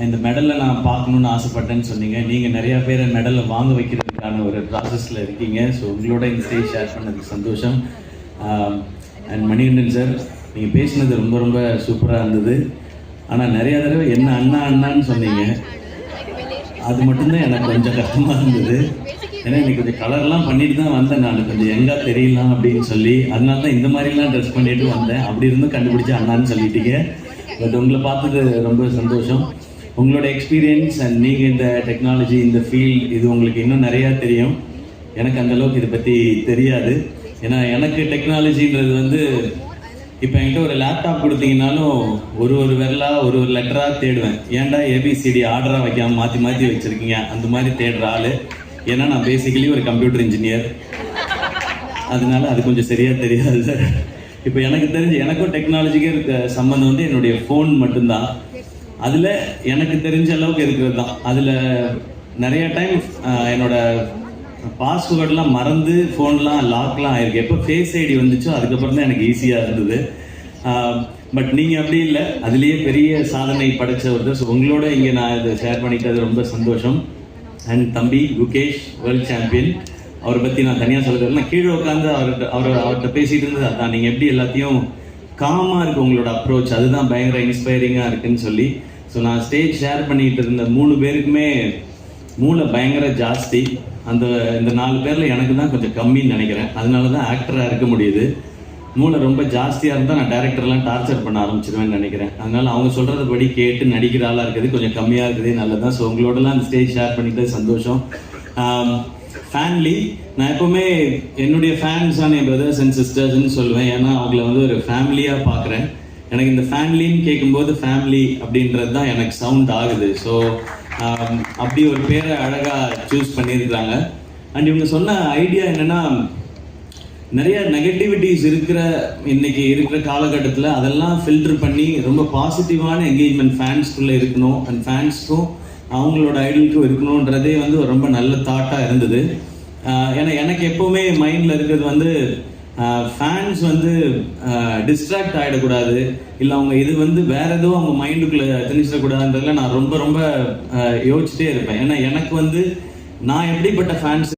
இந்த மெடலை நான் பார்க்கணுன்னு ஆசைப்பட்டேன்னு சொன்னீங்க. நீங்கள் நிறையா பேரை மெடலை வாங்க வைக்கிறதுக்கான ஒரு ப்ராசஸில் இருக்கீங்க. ஸோ உங்களோட இந்த ஸ்டேஜ் ஷேர் பண்ணதுக்கு சந்தோஷம். அண்ட் மணிகண்டன் சார், நீங்கள் பேசினது ரொம்ப ரொம்ப சூப்பராக இருந்தது. ஆனால் நிறையா தடவை என்ன அண்ணா அண்ணான்னு சொன்னீங்க. அது மட்டும்தான் எனக்கு கொஞ்சம் கஷ்டமாக இருந்தது. ஏன்னா இன்னைக்கு கொஞ்சம் கலர்லாம் பண்ணிட்டு தான் வந்தேன். நான் கொஞ்சம் எங்கே தெரியலாம் அப்படின்னு சொல்லி, அதனால தான் இந்த மாதிரிலாம் ட்ரெஸ் பண்ணிட்டு வந்தேன். அப்படி இருந்தும் கண்டுபிடிச்சி அண்ணான்னு சொல்லிட்டீங்க. பட் உங்களை பார்த்தது ரொம்ப சந்தோஷம். உங்களோட எக்ஸ்பீரியன்ஸ் அண்ட் நீங்கள் இந்த டெக்னாலஜி, இந்த ஃபீல்ட், இது உங்களுக்கு இன்னும் நிறையா தெரியும். எனக்கு அந்தளவுக்கு இதை பற்றி தெரியாது. ஏன்னா எனக்கு டெக்னாலஜின்றது வந்து இப்போ என்கிட்ட ஒரு லேப்டாப் கொடுத்தீங்கன்னாலும் ஒரு விரலாக ஒரு லெட்டராக தேடுவேன். ஏன்டா ஏபிசிடி ஆர்டராக வைக்காமல் மாற்றி மாற்றி வச்சுருக்கீங்க அந்த மாதிரி தேடுற ஆள். ஏன்னா நான் பேசிக்கலி ஒரு கம்ப்யூட்டர் இன்ஜினியர், அதனால அது கொஞ்சம் சரியாக தெரியாது சார். இப்போ எனக்கு தெரிஞ்சு எனக்கும் டெக்னாலஜிக்கு இருக்க சம்மந்தம் வந்து என்னுடைய ஃபோன் மட்டும்தான். அதில் எனக்கு தெரிஞ்ச அளவுக்கு இருக்கிறது தான். அதில் நிறைய டைம் என்னோட பாஸ்வேர்டெலாம் மறந்து ஃபோன்லாம் லாக்லாம் ஆயிருக்கு. எப்போ ஃபேஸ் ஐடி வந்துச்சோ அதுக்கப்புறம் தான் எனக்கு ஈஸியாக இருந்தது. பட் நீங்கள் அப்படி இல்லை, அதுலேயே பெரிய சாதனை படைச்ச ஒருத்தர். ஸோ உங்களோட இங்கே நான் இதை ஷேர் பண்ணிக்கிறது ரொம்ப சந்தோஷம். அண்ட் தம்பி குகேஷ், வேர்ல்ட் சாம்பியன், அவரை பற்றி நான் தனியாக சொல்லுறது. நான் கீழே உட்காந்து அவர்கிட்ட பேசிகிட்டு இருந்தது அதான். நீங்கள் எப்படி எல்லாத்தையும் காமாக இருக்குது உங்களோட அப்ரோச், அதுதான் பயங்கர இன்ஸ்பைரிங்காக இருக்குன்னு சொல்லி. ஸோ நான் ஸ்டேஜ் ஷேர் பண்ணிகிட்டு இருந்த 3 பேருக்குமே மூளை பயங்கர ஜாஸ்தி. இந்த 4 பேரில் எனக்கு தான் கொஞ்சம் கம்மின்னு நினைக்கிறேன். அதனால தான் ஆக்டராக இருக்க முடியுது. மூளை ரொம்ப ஜாஸ்தியாக இருந்தால் நான் டேரக்டர்லாம் டார்ச்சர் பண்ண ஆரம்பிச்சிருவேன்னு நினைக்கிறேன். அதனால் அவங்க சொல்கிறத படி கேட்டு நடிக்கிற ஆளாக இருக்குது கொஞ்சம் கம்மியாக இருக்குது. நல்லதான். ஸோ உங்களோடலாம் அந்த ஸ்டேஜ் ஷேர் பண்ணிக்கிட்டது சந்தோஷம். ஃபேமிலி, நான் எப்போவுமே என்னுடைய ஃபேன்ஸான என் பிரதர்ஸ் அண்ட் சிஸ்டர்ஸ்ன்னு சொல்லுவேன். ஏன்னா அவங்கள வந்து ஒரு ஃபேமிலியாக பார்க்குறேன். எனக்கு இந்த ஃபேமிலின்னு கேட்கும்போது ஃபேமிலி அப்படின்றது தான் எனக்கு சவுண்ட் ஆகுது. ஸோ அப்படி ஒரு பேரை அழகாக சூஸ் பண்ணியிருக்கிறாங்க. அண்ட் இவங்க சொன்ன ஐடியா என்னென்னா, நிறைய நெகட்டிவிட்டிஸ் இன்னைக்கு இருக்கிற காலகட்டத்தில் அதெல்லாம் ஃபில்டர் பண்ணி ரொம்ப பாசிட்டிவான என்கேஜ்மெண்ட் ஃபேன்ஸ்குள்ளே இருக்கணும், அண்ட் ஃபேன்ஸ்க்கும் அவங்களோட ஐடலுக்கும் இருக்கணுன்றதே வந்து ரொம்ப நல்ல தாட்டாக இருந்தது. ஏன்னா எனக்கு எப்போவுமே மைண்டில் இருக்கிறது வந்து ஃபேன்ஸ் வந்து டிஸ்ட்ராக்ட் ஆகிடக்கூடாது, இல்லை அவங்க இது வந்து வேற எதுவும் அவங்க மைண்டுக்குள்ளே திணிச்சிடக்கூடாதுன்றதுல நான் ரொம்ப ரொம்ப யோசிச்சுட்டே இருப்பேன். ஏன்னா எனக்கு வந்து நான் எப்படிப்பட்ட ஃபேன்ஸ்